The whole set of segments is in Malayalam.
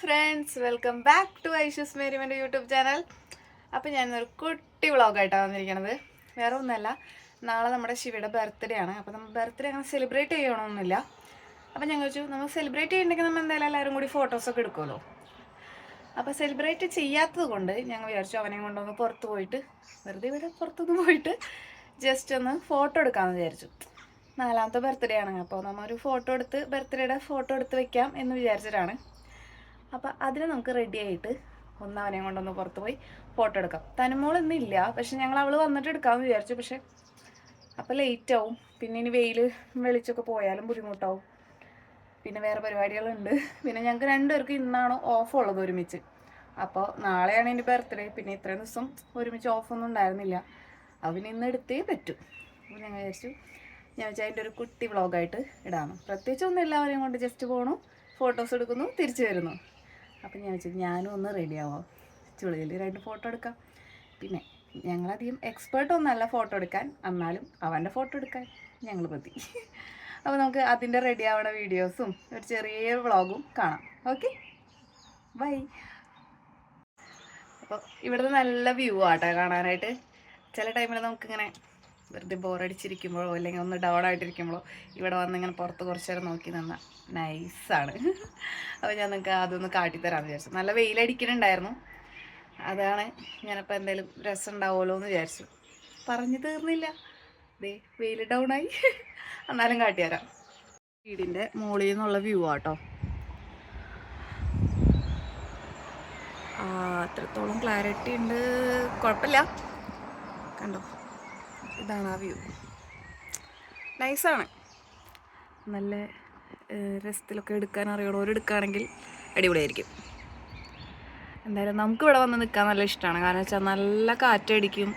Friends, welcome back to Aishu's മേരിമൻ്റെ യൂട്യൂബ് ചാനൽ. അപ്പോൾ ഞാനൊരു കുട്ടി വ്ളോഗായിട്ടാണ് വന്നിരിക്കുന്നത്. വേറെ ഒന്നുമല്ല, നാളെ നമ്മുടെ ശിവയുടെ ബർത്ത്ഡേ ആണ്. അപ്പോൾ നമ്മൾ ബർത്ത്ഡേ അങ്ങനെ സെലിബ്രേറ്റ് ചെയ്യണമെന്നില്ല. അപ്പോൾ ഞങ്ങൾ ചോദിച്ചു, നമ്മൾ സെലിബ്രേറ്റ് ചെയ്യണമെങ്കിൽ നമ്മൾ എന്തായാലും എല്ലാവരും കൂടി ഫോട്ടോസൊക്കെ എടുക്കുമല്ലോ. അപ്പോൾ സെലിബ്രേറ്റ് ചെയ്യാത്തത് കൊണ്ട് ഞങ്ങൾ വിചാരിച്ചു അവനെയും കൊണ്ടൊന്ന് പുറത്ത് പോയിട്ട്, വെറുതെ ഇവിടെ പുറത്തൊന്ന് പോയിട്ട് ജസ്റ്റ് ഒന്ന് ഫോട്ടോ എടുക്കാമെന്ന് വിചാരിച്ചു. 4ാമത്തെ ബർത്ത്ഡേ ആണ്. അപ്പോൾ നമ്മൾ ഒരു ഫോട്ടോ എടുത്ത് ബർത്ത്ഡേയുടെ ഫോട്ടോ എടുത്ത് വെക്കാം എന്ന് വിചാരിച്ചിട്ടാണ്. അപ്പോൾ അതിന് നമുക്ക് റെഡി ആയിട്ട് അവനെയും കൊണ്ടൊന്ന് പുറത്ത് പോയി ഫോട്ടോ എടുക്കാം. തനുമോളൊന്നും ഇല്ല, പക്ഷെ ഞങ്ങൾ അവൾ വന്നിട്ട് എടുക്കാമെന്ന് വിചാരിച്ചു. പക്ഷെ അപ്പോൾ ലേറ്റ് ആവും, പിന്നെ ഇനി വെളിച്ചൊക്കെ പോയാലും ബുദ്ധിമുട്ടാവും, പിന്നെ വേറെ പരിപാടികളുണ്ട്. പിന്നെ ഞങ്ങൾക്ക് രണ്ടുപേർക്കും ഇന്നാണ് ഓഫ് ഉള്ളത് ഒരുമിച്ച്. അപ്പോൾ നാളെയാണ് എൻ്റെ ബർത്ത്ഡേ. പിന്നെ ഇത്രയും ദിവസം ഒരുമിച്ച് ഓഫൊന്നും ഉണ്ടായിരുന്നില്ല. അവന് ഇന്ന് എടുത്തേ പറ്റും. അപ്പോൾ ഞങ്ങൾ വിചാരിച്ചു, ഞാൻ വെച്ചാൽ അതിൻ്റെ ഒരു കുട്ടി വ്ളോഗായിട്ട് ഇടാമെന്ന്. പ്രത്യേകിച്ചൊന്നും എല്ലാവരെയും കൊണ്ട് ജസ്റ്റ് പോകണു, ഫോട്ടോസ് എടുക്കുന്നു, തിരിച്ചു വരുന്നു. അപ്പം ഞാൻ വെച്ചാൽ ഞാനും ഒന്ന് റെഡി ആവാം, ചുളിയിൽ 2 ഫോട്ടോ എടുക്കാം. പിന്നെ ഞങ്ങളധികം എക്സ്പേർട്ടൊന്നുമല്ല ഫോട്ടോ എടുക്കാൻ, എന്നാലും അവൻ്റെ ഫോട്ടോ എടുക്കാൻ ഞങ്ങൾ മതി. അപ്പോൾ നമുക്ക് അതിൻ്റെ റെഡി ആവണ വീഡിയോസും ഒരു ചെറിയ വ്ളോഗും കാണാം. Okay, bye. അപ്പോൾ ഇവിടുന്ന് നല്ല വ്യൂ ആട്ടോ കാണാനായിട്ട്. ചില ടൈമിൽ നമുക്കിങ്ങനെ വെറുതെ ബോറടിച്ചിരിക്കുമ്പോഴോ അല്ലെങ്കിൽ ഒന്ന് ഡൗൺ ആയിട്ടിരിക്കുമ്പോഴോ ഇവിടെ വന്ന് ഇങ്ങനെ പുറത്ത് കുറച്ച് നേരം നോക്കി നിന്നാൽ നൈസാണ്. അപ്പോൾ ഞാൻ നിങ്ങൾക്ക് അതൊന്ന് കാട്ടിത്തരാമെന്ന് വിചാരിച്ചു. നല്ല വെയിലടിക്കുന്നുണ്ടായിരുന്നു, അതാണ് ഞാനിപ്പോൾ എന്തെങ്കിലും രസം ഉണ്ടാവുമല്ലോ എന്ന് വിചാരിച്ചു. പറഞ്ഞു തീർന്നില്ല, ദേ വെയിൽ ഡൗണായി. എന്നാലും കാട്ടിത്തരാം. വീടിൻ്റെ മുകളിൽ നിന്നുള്ള വ്യൂ ആട്ടോ. അത്രത്തോളം ക്ലാരിറ്റി ഉണ്ട്, കുഴപ്പമില്ല. കണ്ടോ, ഇതാണ് ആ വ്യൂ. നൈസാണ്. നല്ല രസത്തിലൊക്കെ എടുക്കാൻ അറിയണവരെടുക്കുകയാണെങ്കിൽ അടിപൊളിയായിരിക്കും. എന്തായാലും നമുക്കിവിടെ വന്ന് നിൽക്കാൻ നല്ല ഇഷ്ടമാണ്. കാരണം വെച്ചാൽ നല്ല കാറ്റടിക്കും.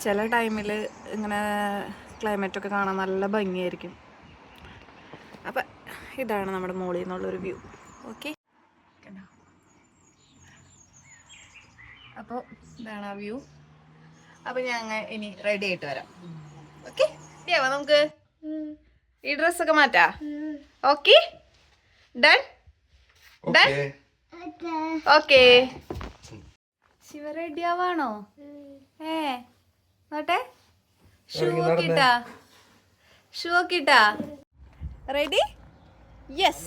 ചില ടൈമിൽ ഇങ്ങനെ ക്ലൈമറ്റൊക്കെ കാണാൻ നല്ല ഭംഗിയായിരിക്കും. അപ്പം ഇതാണ് നമ്മുടെ മുകളിൽ നിന്നുള്ളൊരു വ്യൂ. ഓക്കെ, അപ്പോൾ ഇതാണ് ആ വ്യൂ. അപ്പം ഞങ്ങൾ ഇനി റെഡി ആയിട്ട് വരാം. ഓക്കെ, നമുക്ക് ഈ ഡ്രസ്സൊക്കെ മാറ്റാം. Okay, done done. Okay, Shiva ready ആവാണോ? നോട്ടെ, ഷൂ ഒക്കെ ഇട്ടാ ready? Yes.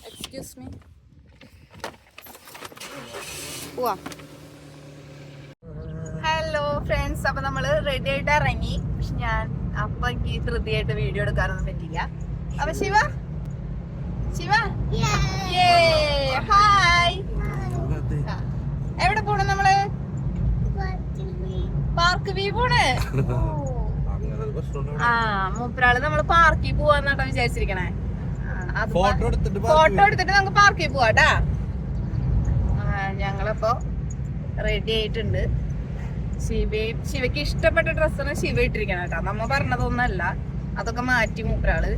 Excuse me. Hello friends, അപ്പൊ നമ്മള് റെഡി ആയിട്ട് ഇറങ്ങി. പക്ഷെ ഞാൻ അപ്പൊ എനിക്ക് ധൃതിയായിട്ട് വീഡിയോ എടുക്കാനൊന്നും പറ്റില്ല. അപ്പൊ ശിവ ഹായ്. എവിടെ പോണു നമ്മള്? പാർക്ക് വ്യൂ പോണ്. മൂപ്പരാള് നമ്മള് പാർക്കിൽ പോവാന്നാട്ടോ വിചാരിച്ചിരിക്കണേ. ഫോട്ടോ എടുത്തിട്ട് നമുക്ക് പാർക്കിൽ പോവാട്ടാ. ഞങ്ങളപ്പോ റെഡി ആയിട്ടുണ്ട്. ശിവയ്ക്ക് ഇഷ്ടപ്പെട്ട ഡ്രസ്സാണ് ശിവ ഇട്ടിരിക്കണം കേട്ടോ. നമ്മ പറഞ്ഞതൊന്നല്ല, അതൊക്കെ മാറ്റി മൂപ്പരാള്.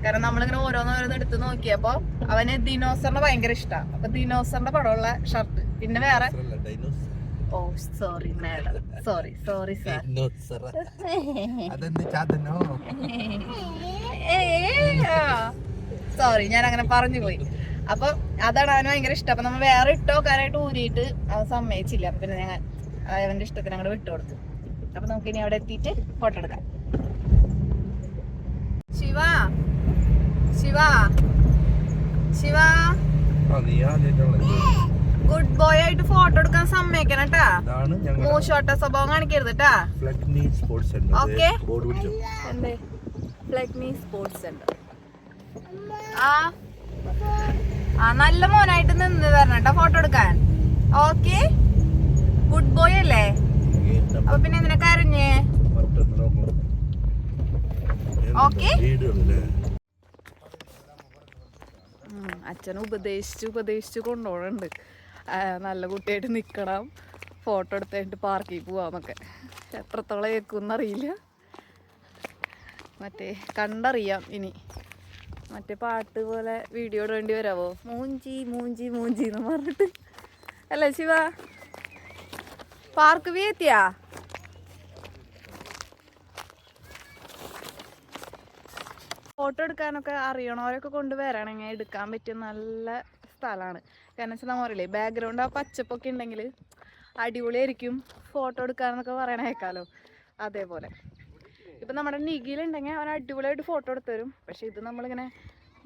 കാരണം നമ്മളിങ്ങനെ ഓരോന്നോരോന്ന് എടുത്ത് നോക്കിയപ്പോ അവന് ദിനോസറിനെ ഭയങ്കര ഇഷ്ടമാണ്. അപ്പൊ ദിനോസറിന്റെ പടമുള്ള ഷർട്ട്, പിന്നെ വേറെ sorry madam, sorry sir, sorry ഞാൻ അങ്ങനെ പറഞ്ഞു പോയി. അപ്പൊ അതാണ് അവന് ഭയങ്കര ഇഷ്ടം. അപ്പൊ നമ്മൾ വേറെ ഇട്ടോക്കാനായിട്ട് ഊരിയിട്ട് അവൻ സമ്മതിച്ചില്ല. അപ്പൊ പിന്നെ ഞങ്ങൾ അവന്റെ ഇഷ്ടത്തിന് അങ്ങോട്ട് വിട്ടുകൊടുത്തു. അപ്പൊ നമുക്ക് ഇനി അവിടെ എത്തിയിട്ട് ഫോട്ടോ എടുക്കാം. ശിവ ഗുഡ് ബോയ് ആയിട്ട് ഫോട്ടോ എടുക്കാൻ സമ്മതിക്കണം കേട്ടാ. മൂശോട്ട സ്വഭാവം കാണിക്കരുത് കേട്ടാ. ഓക്കെ, ഫ്ലെഗ്മി സ്പോർട്സ് സെന്റർ. നല്ല മോനായിട്ട് നിന്ന് തരണം കേട്ടോ ഫോട്ടോ എടുക്കാൻ. ഓക്കെ, ഗുഡ് ബോയ് അല്ലേ? അപ്പൊ പിന്നെ എന്തിനാ കരഞ്ഞേ? ഓക്കെ, അച്ഛനെ ഉപദേശിച്ചു കൊണ്ടുപോകുന്നുണ്ട്. നല്ല കുട്ടിയായിട്ട് നിക്കണം, ഫോട്ടോ എടുത്തിട്ട് പാർക്കിൽ പോവാന്നൊക്കെ. എത്രത്തോളം കേൾക്കുമെന്നറിയില്ല, മറ്റേ കണ്ടറിയാം. ഇനി മറ്റേ പാട്ട് പോലെ വീഡിയോ ഇടേണ്ടി വരാവോ? മൂഞ്ചി എന്ന് പറഞ്ഞിട്ട് അല്ലേ ശിവ? പാർക്ക് വ്യൂ എത്തിയാ? ഫോട്ടോ എടുക്കാനൊക്കെ അറിയണവരൊക്കെ കൊണ്ടുവരാണെങ്കിൽ എടുക്കാൻ പറ്റിയ നല്ല സ്ഥലമാണ്. കാരണം വെച്ചാൽ നമ്മൾ പറയില്ലേ ബാക്ക്ഗ്രൗണ്ട് ആ പച്ചപ്പൊക്കെ ഉണ്ടെങ്കിൽ അടിപൊളിയായിരിക്കും ഫോട്ടോ എടുക്കാന്നൊക്കെ പറയണ കേൾക്കാമല്ലോ. അതേപോലെ ഇപ്പം നമ്മുടെ നിഖിലുണ്ടെങ്കിൽ അവൻ അടിപൊളിയായിട്ട് ഫോട്ടോ എടുത്തു തരും. പക്ഷെ ഇത് നമ്മളിങ്ങനെ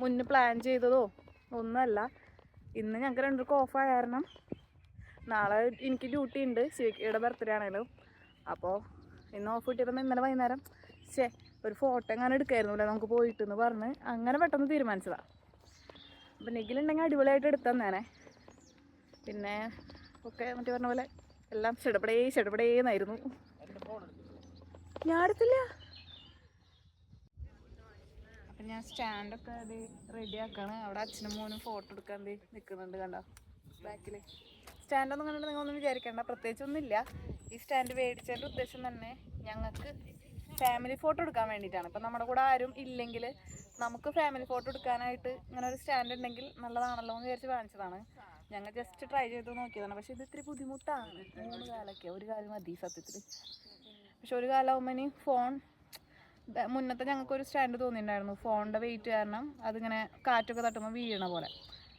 മുന്നേ പ്ലാൻ ചെയ്തതോ ഒന്നുമല്ല. ഇന്ന് ഞങ്ങൾക്ക് രണ്ടുപേർക്കും ഓഫായ കാരണം നാളെ എനിക്ക് ഡ്യൂട്ടി ഉണ്ട്, ശിവയുടെ ബർത്ത്ഡേ ആണല്ലോ. അപ്പോൾ ഇന്ന് ഓഫ് കിട്ടിയപ്പോൾ ഇന്നലെ വൈകുന്നേരം ഒരു ഫോട്ടോ എങ്ങനെ എടുക്കായിരുന്നില്ല നമുക്ക് പോയിട്ടെന്ന് പറഞ്ഞ് അങ്ങനെ പെട്ടെന്ന് തീരുമാനിച്ചതാണ്. അപ്പം നിഖിലുണ്ടെങ്കിൽ അടിപൊളിയായിട്ട് എടുത്തു തന്നേനെ. പിന്നെ ഒക്കെ മറ്റേ പറഞ്ഞ പോലെ എല്ലാം ചെടപടേന്നായിരുന്നു. ഞാൻ എടുത്തില്ല. അപ്പം ഞാൻ സ്റ്റാൻഡൊക്കെ അത് റെഡിയാക്കാണ്. അവിടെ അച്ഛനും മോനും ഫോട്ടോ എടുക്കാൻ നിൽക്കുന്നുണ്ട് കണ്ടോ ബാക്കിൽ. സ്റ്റാൻഡൊന്നും കണ്ടിട്ട് നിങ്ങളൊന്നും വിചാരിക്കേണ്ട, പ്രത്യേകിച്ചൊന്നുമില്ല. ഈ സ്റ്റാൻഡ് മേടിച്ചതിൻ്റെ ഉദ്ദേശം തന്നെ ഞങ്ങൾക്ക് ഫാമിലി ഫോട്ടോ എടുക്കാൻ വേണ്ടിയിട്ടാണ്. ഇപ്പം നമ്മുടെ കൂടെ ആരും ഇല്ലെങ്കിൽ നമുക്ക് ഫാമിലി ഫോട്ടോ എടുക്കാനായിട്ട് ഇങ്ങനെ ഒരു സ്റ്റാൻഡ് ഉണ്ടെങ്കിൽ നല്ലതാണല്ലോ എന്ന് വിചാരിച്ച് വാങ്ങിച്ചതാണ്. ഞങ്ങൾ ജസ്റ്റ് ട്രൈ ചെയ്ത് നോക്കിയതാണ്. പക്ഷേ ഇത് ഇത്തിരി ബുദ്ധിമുട്ടാണ്. 3 കാലൊക്കെ ഒരു കാലം മതി സത്യത്തിൽ. പക്ഷെ ഒരു കാലമാകുമ്പോൾ ഇനി ഫോൺ മുന്നത്തെ ഞങ്ങൾക്കൊരു സ്റ്റാൻഡ് തോന്നിയിട്ടുണ്ടായിരുന്നു, ഫോണിൻ്റെ വെയിറ്റ് കാരണം അതിങ്ങനെ കാറ്റൊക്കെ തട്ടുമ്പോൾ വീഴണ പോലെ.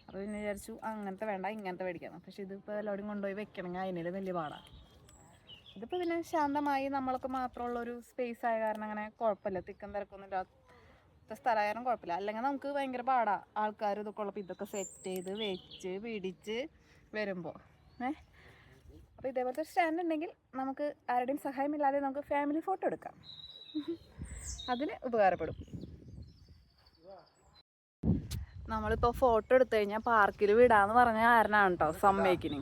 അപ്പോൾ പിന്നെ വിചാരിച്ചു അങ്ങനത്തെ വേണ്ട ഇങ്ങനത്തെ മേടിക്കണം. പക്ഷേ ഇതിപ്പോൾ എല്ലാവരും കൊണ്ടുപോയി വെക്കണമെങ്കിൽ അതിന് വലിയ പാടാണ്. ഇതിപ്പോൾ പിന്നെ ശാന്തമായി നമ്മളൊക്കെ മാത്രമുള്ളൊരു സ്പേസ് ആയ കാരണം അങ്ങനെ കുഴപ്പമില്ല. തിക്കും തിരക്കൊന്നും ഇല്ലാത്ത സ്ഥലമായ കാരണം കുഴപ്പമില്ല. അല്ലെങ്കിൽ നമുക്ക് ഭയങ്കര പാടാണ് ആൾക്കാർ ഇതൊക്കെ ഉള്ളപ്പോൾ ഇതൊക്കെ സെറ്റ് ചെയ്ത് വെച്ച് പിടിച്ച് വരുമ്പോൾ. അപ്പോൾ ഇതേപോലത്തെ സ്റ്റാൻഡ് ഉണ്ടെങ്കിൽ നമുക്ക് ആരുടെയും സഹായമില്ലാതെ നമുക്ക് ഫാമിലി ഫോട്ടോ എടുക്കാം. അതിന് ഉപകാരപ്പെടും. നമ്മളിപ്പോൾ ഫോട്ടോ എടുത്തു കഴിഞ്ഞാൽ പാർക്കിൽ വിടാന്ന് പറഞ്ഞ കാരണമാണ് കേട്ടോ സമ്മതിക്കണേ.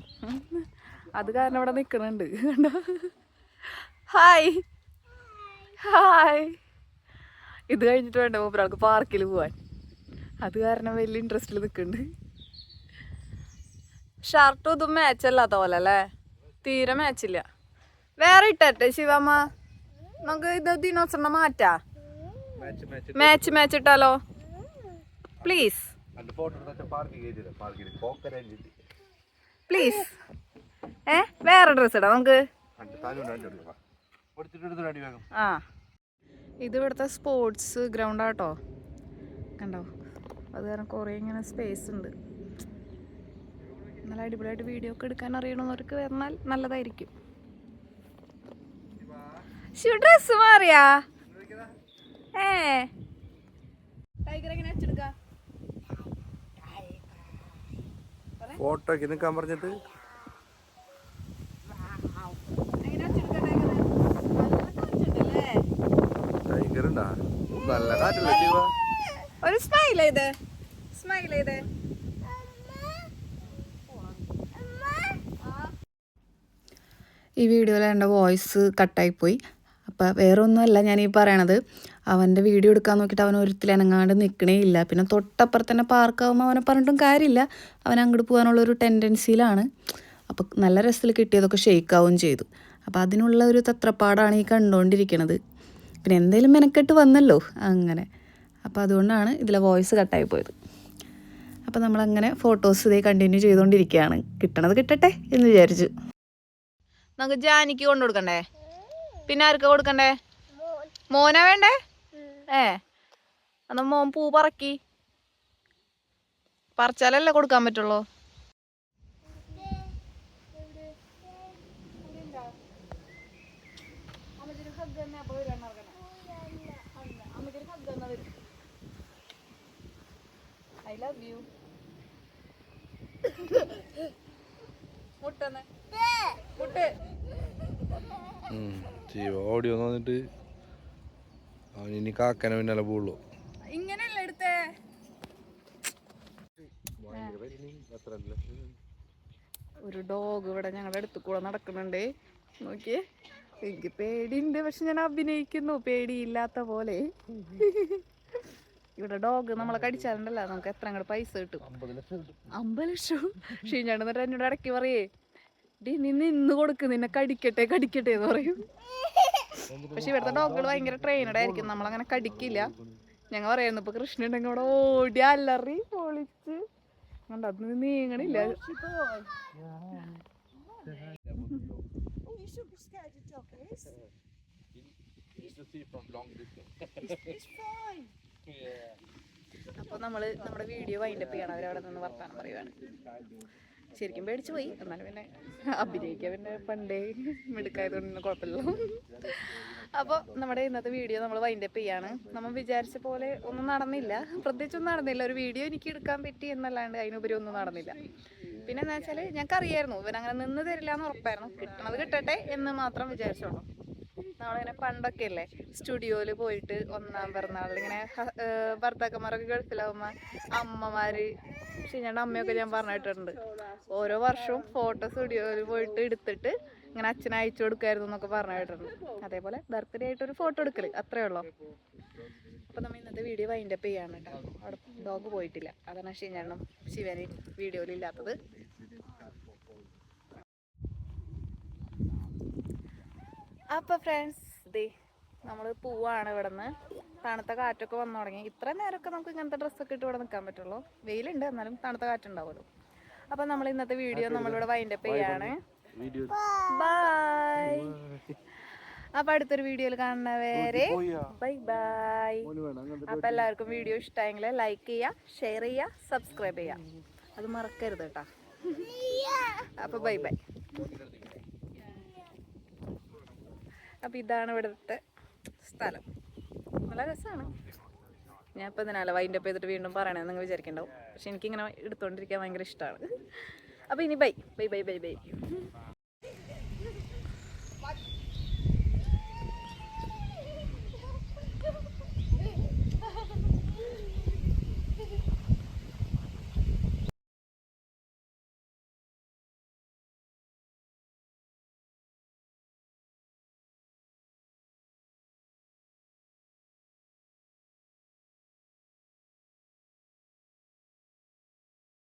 അത് കാരണം ഇവിടെ നിൽക്കുന്നുണ്ട് കണ്ടോ. Hi hi. ഇത് കഴിഞ്ഞിട്ട് വേണ്ട ഒരാൾക്ക് പാർക്കിൽ പോവാൻ. അത് കാരണം വലിയ ഇൻട്രസ്റ്റിൽ നിൽക്കുന്നുണ്ട്. ഷർട്ടും ഇതും മാച്ചല്ലാത്ത പോലെ അല്ലേ, തീരെ മാച്ചില്ല. വേറെ ഇട്ടെ ശിവമ്മ, നമുക്ക് ഇത് ദിനോസറിനെ മാറ്റാ. മാച്ച് ഇട്ടാലോ പ്ലീസ് പ്ലീസ്. വേറെ ഡ്രസ് ഇടാം നമുക്ക്. ആ ഇത് ഇവിടുത്തെ സ്പോർട്സ് ഗ്രൗണ്ടാട്ടോ കണ്ടോ. അത് കാരണം കുറേ ഇങ്ങനെ സ്പേസ് ഉണ്ട്. നല്ല അടിപൊളിയായിട്ട് വീഡിയോ ഒക്കെ എടുക്കാൻ അറിയണമെന്നവർക്ക് വന്നാൽ നല്ലതായിരിക്കും. ഡ്രസ് മാറിയാ ഫോട്ടോക്ക് നിൽക്കാൻ പറഞ്ഞിട്ട് ടൈഗറുണ്ടാ നല്ല കാറ്റല്ലേ ശിവ. ഒരു സ്മൈൽ ചെയ്തേ, സ്മൈൽ ചെയ്തേ. ഈ വീഡിയോയിൽ എൻ്റെ വോയിസ് കട്ടായിപ്പോയി. അപ്പോൾ വേറെ ഒന്നുമല്ല ഞാൻ ഈ പറയണത്, അവൻ്റെ വീഡിയോ എടുക്കാൻ നോക്കിയിട്ട് അവൻ ഒരിക്കലും അനങ്ങാണ്ട് നിൽക്കണേ ഇല്ല. പിന്നെ തൊട്ടപ്പുറത്ത് തന്നെ പാർക്കാവുമ്പോൾ അവനെ പറഞ്ഞിട്ടും കാര്യമില്ല, അവൻ അങ്ങോട്ട് പോകാനുള്ളൊരു ടെൻഡൻസിയിലാണ്. അപ്പോൾ നല്ല രസത്തിൽ കിട്ടിയതൊക്കെ ഷെയ്ക്കാവുകയും ചെയ്തു. അപ്പോൾ അതിനുള്ള ഒരു തത്രപ്പാടാണ് ഈ കണ്ടുകൊണ്ടിരിക്കണത്. പിന്നെ എന്തെങ്കിലും മെനക്കെട്ട് വന്നല്ലോ അങ്ങനെ. അപ്പോൾ അതുകൊണ്ടാണ് ഇതിലെ വോയിസ് കട്ടായി പോയത്. അപ്പോൾ നമ്മളങ്ങനെ ഫോട്ടോസ് ഇതേ കണ്ടിന്യൂ ചെയ്തുകൊണ്ടിരിക്കുകയാണ്. കിട്ടണത് കിട്ടട്ടെ എന്ന് വിചാരിച്ചു. നമുക്ക് ജാനിക്ക് കൊണ്ടു കൊടുക്കണ്ടേ? പിന്നെ ആർക്കാ കൊടുക്കണ്ടേ? മോനാ വേണ്ടേ? എന്നാ മോൻ പൂ പറക്കി പറിച്ചാലല്ലേ കൊടുക്കാൻ പറ്റുള്ളൂ. I love you. മുട്ടന്ന് മുട്ട് ഓടി വന്നിട്ട് അവൻ ഇനി കാക്കനെ പിന്നാലെ പോവുള്ളൂ. ഇങ്ങനെയല്ല എടുത്തേ. ഒരു ഡോഗ് ഇവിടെ ഞങ്ങളുടെ അടുത്ത് കൂടെ നടക്കുന്നുണ്ട്. നോക്കിയേ, എനിക്ക് പേടിയുണ്ട് പക്ഷെ ഞാൻ അഭിനയിക്കുന്നു പേടിയില്ലാത്ത പോലെ. ഇവിടെ ഡോഗ് നമ്മളെ കടിച്ചാലുണ്ടല്ലോ നമുക്ക് എത്ര അങ്ങോട്ട് പൈസ കിട്ടും? 50 ലക്ഷം. ഷീഞ്ഞാണ്ട് എന്നിട്ട് എന്നോട് ഇടയ്ക്ക് പറയേ, ഡി നിന്ന് ഇന്ന് കൊടുക്ക്, നിന്നെ കടിക്കട്ടെ കടിക്കട്ടെ എന്ന് പറയും. പക്ഷെ ഇവിടുത്തെ ഡോഗുകൾ ഭയങ്കര ട്രെയിനഡ് ആയിരിക്കും, നമ്മളങ്ങനെ കടിക്കില്ല. ഞങ്ങൾ പറയുന്നു ഇപ്പൊ കൃഷ്ണ ഉണ്ടെങ്കിൽ ഇവിടെ ഓടി അലറി പൊളിച്ച് കണ്ടോ, അത് നീങ്ങണില്ല. അപ്പോൾ നമ്മുടെ വീഡിയോ വൈൻഡപ്പ് ചെയ്യണം. അവരവിടെ നിന്ന് വർത്താനം പറയുവാണ്. ശരിക്കും പേടിച്ചു പോയി. എന്നാലും പിന്നെ അഭിനയിക്കാൻ പിന്നെ പണ്ടേ മിടുക്കായതുകൊണ്ട് കുഴപ്പമില്ലല്ലോ. അപ്പോൾ നമ്മുടെ ഇന്നത്തെ വീഡിയോ നമ്മൾ വൈൻഡപ്പ് ചെയ്യാണ്. നമ്മൾ വിചാരിച്ച പോലെ ഒന്നും നടന്നില്ല, പ്രത്യേകിച്ചൊന്നും നടന്നില്ല. ഒരു വീഡിയോ എനിക്ക് എടുക്കാൻ പറ്റി എന്നല്ലാണ്ട് അതിനുപരി ഒന്നും നടന്നില്ല. പിന്നെ എന്താ വെച്ചാൽ ഞങ്ങൾക്കറിയായിരുന്നു ഇവരങ്ങനെ നിന്ന് തരില്ല എന്ന് ഉറപ്പായിരുന്നു. കിട്ടണത് കിട്ടട്ടെ എന്ന് മാത്രം വിചാരിച്ചോളൂ. നമ്മളിങ്ങനെ പണ്ടൊക്കെ അല്ലേ സ്റ്റുഡിയോയിൽ പോയിട്ട് ഒന്നാം പിറന്നാളിൽ ഇങ്ങനെ ഭർത്താക്കന്മാരൊക്കെ ഗൾഫിലാവുമ്പോൾ അമ്മമാര് ശരിയാണ്ട് അമ്മയൊക്കെ ഞാൻ പറഞ്ഞിട്ടുണ്ട് ഓരോ വർഷവും ഫോട്ടോ സ്റ്റുഡിയോയിൽ പോയിട്ട് എടുത്തിട്ട് ഇങ്ങനെ അച്ഛനെ അയച്ചു കൊടുക്കായിരുന്നു എന്നൊക്കെ പറഞ്ഞിട്ടുണ്ട്. അതേപോലെ ബർത്ത്ഡേ ആയിട്ടൊരു ഫോട്ടോ എടുക്കല് അത്രേ ഉള്ളൂ. അപ്പോൾ നമ്മൾ ഇന്നത്തെ വീഡിയോ വൈൻഡപ്പ് ചെയ്യാണ് കേട്ടോ. അവിടെ ഡോഗ് പോയിട്ടില്ല, അതാണ് ശരിയാണ്ടും ശിവന് വീഡിയോയിലില്ലാത്തത്. അപ്പോൾ ഫ്രണ്ട്സ് ദേ നമ്മൾ പോവാണ് ഇവിടെ നിന്ന്. തണുത്ത കാറ്റൊക്കെ വന്നു തുടങ്ങി. ഇത്ര നേരമൊക്കെ നമുക്ക് ഇങ്ങനത്തെ ഡ്രസ്സൊക്കെ ഇട്ട് ഇവിടെ നിൽക്കാൻ പറ്റുള്ളൂ. വെയിലുണ്ട് എന്നാലും തണുത്ത കാറ്റുണ്ടാവുമല്ലോ. അപ്പം നമ്മൾ ഇന്നത്തെ വീഡിയോ നമ്മളിവിടെ വൈൻഡപ്പ് ചെയ്യാണ്. ബൈ. അപ്പം അടുത്തൊരു വീഡിയോയിൽ കാണുന്നവരെ ബൈ ബൈ. അപ്പം എല്ലാവർക്കും വീഡിയോ ഇഷ്ടമായെങ്കിൽ ലൈക്ക് ചെയ്യുക, ഷെയർ ചെയ്യുക, സബ്സ്ക്രൈബ് ചെയ്യുക. അത് മറക്കരുത് കേട്ടോ. അപ്പം ബൈ ബൈ. അപ്പം ഇതാണ് ഇവിടുത്തെ സ്ഥലം. നല്ല രസമാണ്. ഞാൻ ഇപ്പം ഇതിനാല വൈൻഡപ്പ് ചെയ്തിട്ട് വീണ്ടും പറയണമെന്ന് നിങ്ങൾ വിചാരിക്കണ്ടാവും. പക്ഷെ എനിക്കിങ്ങനെ എടുത്തുകൊണ്ടിരിക്കാൻ ഭയങ്കര ഇഷ്ടമാണ്. അപ്പോൾ ഇനി bye bye bye bye bye.